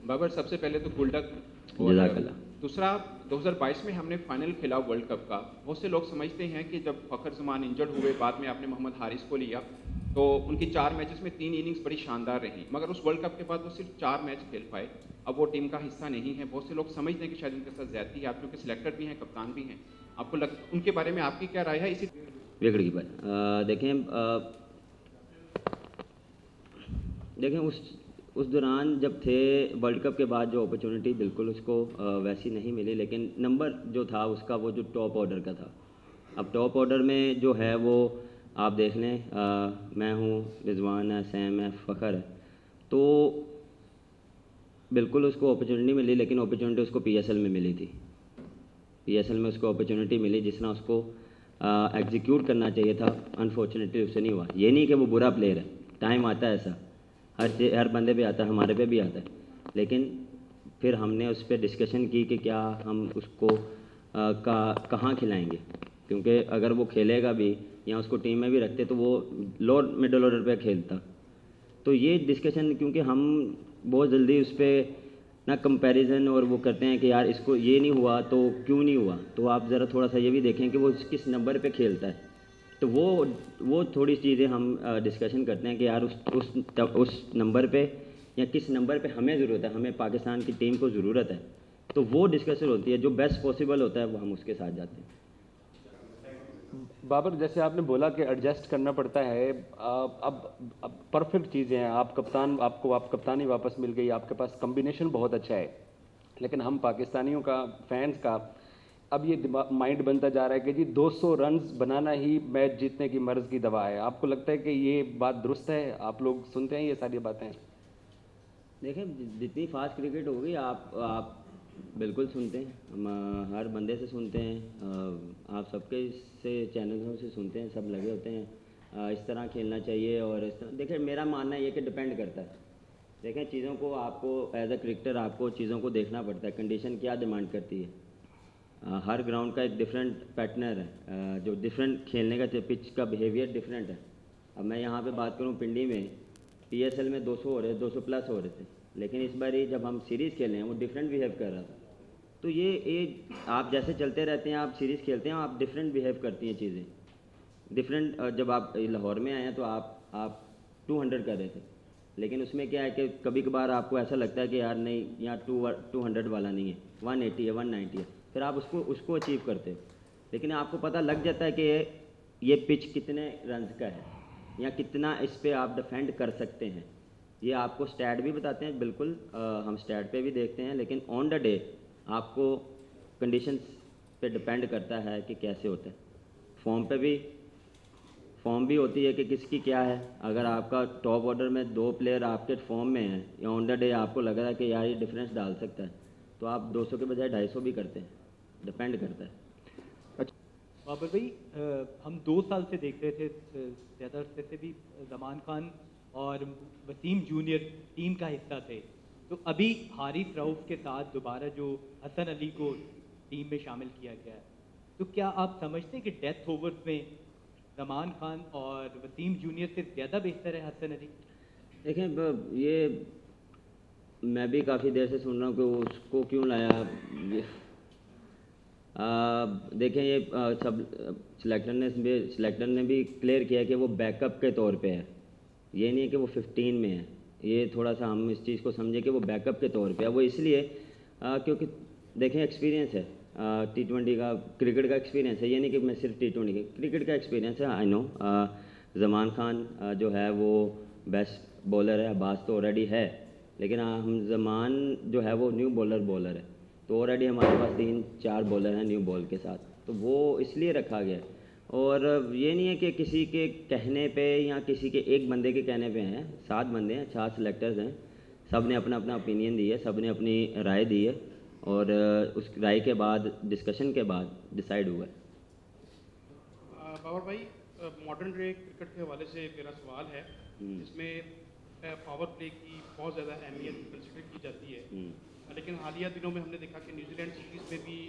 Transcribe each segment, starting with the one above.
बाबर, सबसे पहले तो गुल्डक। और जज़ाकल्लाह। दूसरा, 2022 में हमने फाइनल खेला वर्ल्ड कप का। बहुत से लोग समझते हैं कि जब फ़खर ज़मान इंजर्ड हुए, बाद में आपने मोहम्मद हारिस को लिया, तो उनकी 4 मैचेस में 3 इनिंग्स बड़ी शानदार रहीं, मगर उस वर्ल्ड कप के बाद वो सिर्फ 4 मैच खेल पाए। अब वो टीम का हिस्सा नहीं है। बहुत से लोग समझते हैं कि शायद उनके साथ ज़्यादती है। आप क्योंकि सिलेक्टर भी हैं, कप्तान भी हैं, आपको उनके बारे में आपकी क्या राय है? इसी विकेट कीपर देखें, देखें उस दौरान जब थे वर्ल्ड कप के बाद जो अपॉर्चुनिटी बिल्कुल उसको वैसी नहीं मिली, लेकिन नंबर जो था उसका वो जो टॉप ऑर्डर का था। अब टॉप ऑर्डर में जो है वो आप देख लें, मैं हूँ, रिजवान है, सैम है, फ़खर है, तो बिल्कुल उसको अपॉर्चुनिटी मिली, लेकिन अपॉर्चुनिटी उसको पीएसएल में मिली थी। पीएसएल में उसको अपॉर्चुनिटी मिली जिसना उसको एग्जीक्यूट करना चाहिए था, अनफॉर्चुनेटली उससे नहीं हुआ। ये नहीं कि वो बुरा प्लेयर है, टाइम आता है ऐसा, हर बंदे पे आता है, हमारे पे भी आता है, लेकिन फिर हमने उस पर डिस्कशन की कि क्या हम उसको कहाँ खिलाएंगे, क्योंकि अगर वो खेलेगा भी या उसको टीम में भी रखते तो वो लोअर मिडल ऑर्डर पे खेलता। तो ये डिस्कशन, क्योंकि हम बहुत जल्दी उस पर ना कंपैरिजन और वो करते हैं कि यार इसको ये नहीं हुआ तो क्यों नहीं हुआ, तो आप ज़रा थोड़ा सा ये भी देखें कि वो किस नंबर पे खेलता है। तो वो थोड़ी चीज़ें हम डिस्कशन करते हैं कि यार उस नंबर पे या किस नंबर पे हमें ज़रूरत है, हमें पाकिस्तान की टीम को ज़रूरत है, तो वो डिस्कशन होती है। जो बेस्ट पॉसिबल होता है वो हम उसके साथ जाते हैं। बाबर, जैसे आपने बोला कि एडजस्ट करना पड़ता है, अब परफेक्ट चीज़ें हैं, आप कप्तानी वापस मिल गई, आपके पास कम्बिनेशन बहुत अच्छा है, लेकिन हम पाकिस्तानियों का, फैंस का अब ये माइंड बनता जा रहा है कि जी 200 रन्स बनाना ही मैच जीतने की मर्ज़ की दवा है। आपको लगता है कि ये बात दुरुस्त है? आप लोग सुनते हैं ये सारी बातें? देखें, जितनी फास्ट क्रिकेट होगी आप बिल्कुल सुनते हैं, हम हर बंदे से सुनते हैं, आप सबके से चैनलों से सुनते हैं, सब लगे होते हैं इस तरह खेलना चाहिए और इस तरह। देखें, मेरा मानना ये कि डिपेंड करता है। देखें, चीज़ों को आपको एज अ क्रिकेटर आपको चीज़ों को देखना पड़ता है, कंडीशन क्या डिमांड करती है। हर ग्राउंड का एक डिफरेंट पैटर्नर है, जो डिफरेंट खेलने का पिच का बिहेवियर डिफरेंट है। अब मैं यहाँ पे बात करूँ, पिंडी में पीएसएल में 200 हो रहे, 200 प्लस हो रहे थे, लेकिन इस बार जब हम सीरीज़ खेले हैं वो डिफरेंट बिहेव कर रहा था। तो ये आप जैसे चलते रहते हैं, आप सीरीज़ खेलते हैं, आप डिफरेंट बिहेव करती हैं चीज़ें डिफरेंट। जब आप लाहौर में आए हैं तो आप 200 कर रहे थे, लेकिन उसमें क्या है कि कभी कभार आपको ऐसा लगता है कि यार नहीं, यहाँ 200 वाला नहीं है, 180 है, 190 है, फिर आप उसको अचीव करते हो। लेकिन आपको पता लग जाता है कि ये पिच कितने रन का है या कितना इस पर आप डिफेंड कर सकते हैं। ये आपको स्टैट भी बताते हैं, बिल्कुल हम स्टैट पे भी देखते हैं, लेकिन ऑन द डे आपको कंडीशंस पे डिपेंड करता है कि कैसे होता है। फॉर्म भी होती है कि किसकी क्या है। अगर आपका टॉप ऑर्डर में 2 प्लेयर आपके फॉर्म में हैं या ऑन द डे आपको लग रहा है कि यार ये डिफरेंस डाल सकता है, तो आप 200 के बजाय 250 भी करते हैं, डिपेंड करता है। बाबर भाई, हम 2 साल से देख रहे थे, ज़्यादा अरसे से भी ज़मान खान और वसीम जूनियर टीम का हिस्सा थे, तो अभी हारिस रऊफ़ के साथ दोबारा जो हसन अली को टीम में शामिल किया गया है, तो क्या आप समझते हैं कि डेथ ओवर्स में ज़मान खान और वसीम जूनियर से ज़्यादा बेहतर है हसन अली? देखें, ये मैं भी काफ़ी देर से सुन रहा हूँ कि उसको क्यों लाया। देखें, ये सब सिलेक्टर ने भी क्लियर किया कि वो बैकअप के तौर पे है, ये नहीं है कि वो 15 में है। ये थोड़ा सा हम इस चीज़ को समझें कि वो बैकअप के तौर पे है। वो इसलिए क्योंकि देखें, एक्सपीरियंस है, T20 का, क्रिकेट का एक्सपीरियंस है। ये नहीं कि मैं सिर्फ T20 का, क्रिकेट का एक्सपीरियंस है। आई नो ज़मान खान जो है वो बेस्ट बॉलर है, अब्बास तो ऑलरेडी है, लेकिन हम ज़मान जो है वो न्यू बॉलर है, तो ऑलरेडी हमारे पास 3-4 बॉलर हैं न्यू बॉल के साथ, तो वो इसलिए रखा गया। और ये नहीं है कि किसी के कहने पे या किसी के एक बंदे के कहने पे हैं, 7 बंदे हैं, 4 सिलेक्टर्स हैं, सब ने अपना अपना ओपिनियन दी है, सब ने अपनी राय दी है, और उस राय के बाद, डिस्कशन के बाद डिसाइड हुआ है। बाबर भाई, मॉडर्न डे क्रिकेट के हवाले से मेरा सवाल है, इसमें पावर प्ले की बहुत ज़्यादा अहमियत कंसिडर की जाती है, लेकिन हालिया दिनों में हमने देखा कि न्यूजीलैंड सीरीज़ में भी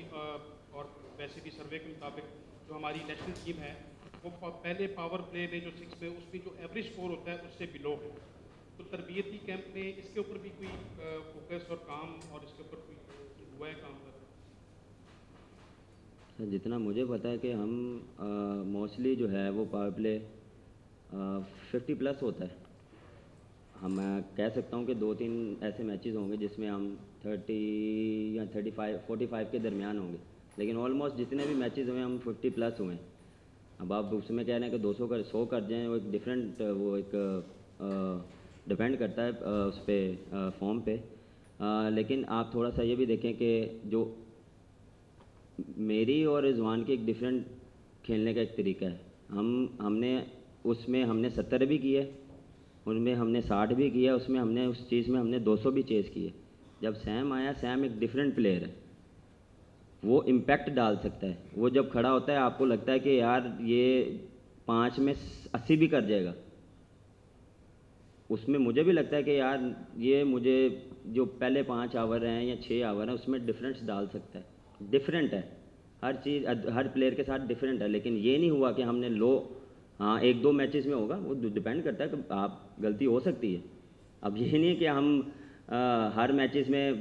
और वैसे भी सर्वे के मुताबिक जो हमारी नेशनल टीम है वो पहले पावर प्ले में जो 6 में उसमें जो एवरेज स्कोर होता है उससे बिलो है। تو تربیتی کیمپ میں اس کے اوپر بھی کوئی فوکس اور کام اور اس کے اوپر کوئی ہوا ہے کام کر؟ جتنا مجھے پتا ہے کہ ہم موسٹلی جو ہے وہ پاور پلے 50+ ہوتا ہے. ہم کہہ سکتا ہوں کہ 2-3 ایسے میچز ہوں گے جس میں ہم 30 یا 45 کے درمیان ہوں گے, لیکن آلموسٹ جتنے بھی میچز ہوئے ہیں ہم 50+ ہوئے ہیں. اب آپ اس میں کہہ رہے ہیں کہ 100 کر جائیں, وہ ایک ڈفرینٹ وہ ایک ڈپینڈ کرتا ہے اس پہ فارم پہ. لیکن آپ تھوڑا سا یہ بھی دیکھیں کہ جو میری اور رضوان کی ایک ڈفرینٹ کھیلنے کا ایک طریقہ ہے. ہم نے اس میں ہم نے 70 بھی کیے, ان میں ہم نے 60 بھی کیا, اس میں ہم نے اس چیز میں ہم نے 200 بھی چیز کیے. جب سیم آیا, سیم ایک ڈفرینٹ پلیئر ہے, وہ امپیکٹ ڈال سکتا ہے. وہ جب کھڑا ہوتا ہے آپ کو لگتا ہے کہ یار یہ 5 میں 80 بھی کر جائے گا. اس میں مجھے بھی لگتا ہے کہ یار یہ مجھے جو پہلے 5 آور ہیں یا 6 آور ہیں اس میں ڈفرینس ڈال سکتا ہے. ڈفرینٹ ہے ہر چیز, ہر پلیئر کے ساتھ ڈفرینٹ ہے. لیکن یہ نہیں ہوا کہ ہم نے ہاں 1-2 میچز میں ہوگا, وہ ڈپینڈ کرتا ہے کہ آپ غلطی ہو سکتی ہے. اب یہ نہیں ہے کہ ہم ہر میچز میں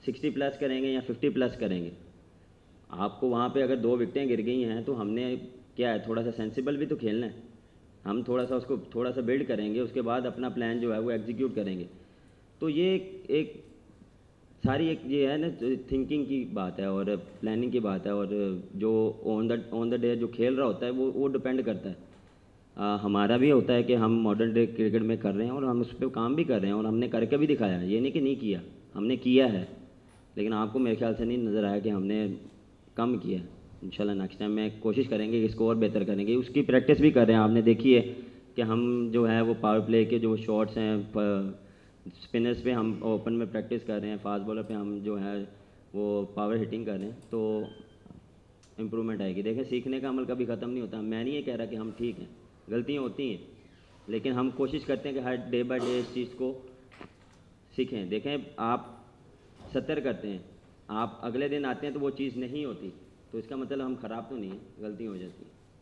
60+ کریں گے یا 50+ کریں گے. آپ کو وہاں پہ اگر 2 وکٹیں گر گئی ہیں تو ہم نے کیا ہے, تھوڑا سا سینسیبل بھی تو کھیلنا ہے. ہم تھوڑا سا اس کو تھوڑا سا بلڈ کریں گے, اس کے بعد اپنا پلان جو ہے وہ ایگزیکیوٹ کریں گے. تو یہ ایک ساری ایک یہ ہے نا تھنکنگ کی بات ہے اور پلاننگ کی بات ہے, اور جو آن دا ڈے جو کھیل رہا ہوتا ہے وہ ڈپینڈ کرتا ہے. ہمارا بھی ہوتا ہے کہ ہم ماڈرن ڈے کرکٹ میں کر رہے ہیں اور ہم اس پہ کام بھی کر رہے ہیں, اور ہم نے کر کے بھی دکھایا ہے. یہ نہیں کہ نہیں کیا, ہم نے کیا ہے, لیکن آپ کو میرے خیال سے نہیں نظر آیا کہ ہم نے کم کیا. انشاءاللہ نیکسٹ ٹائم میں کوشش کریں گے کہ اس کو اور بہتر کریں گے. اس کی پریکٹس بھی کر رہے ہیں. آپ نے دیکھی ہے کہ ہم جو ہے وہ پاور پلے کے جو شاٹس ہیں, اسپنرس پہ ہم اوپن میں پریکٹس کر رہے ہیں, فاسٹ بالر پہ ہم جو ہے وہ پاور ہٹنگ کر رہے ہیں. تو امپرومنٹ آئے گی. دیکھیں سیکھنے کا عمل کبھی ختم نہیں ہوتا. میں نہیں یہ کہہ رہا کہ ہم ٹھیک ہیں, غلطیاں ہوتی ہیں, لیکن ہم کوشش کرتے ہیں کہ ہر ڈے بائی ڈے اس چیز کو سیکھیں. دیکھیں آپ 70 کرتے ہیں, آپ اگلے دن آتے ہیں تو وہ چیز نہیں ہوتی, تو اس کا مطلب ہم خراب تو نہیں ہیں, غلطی ہو جاتی ہے.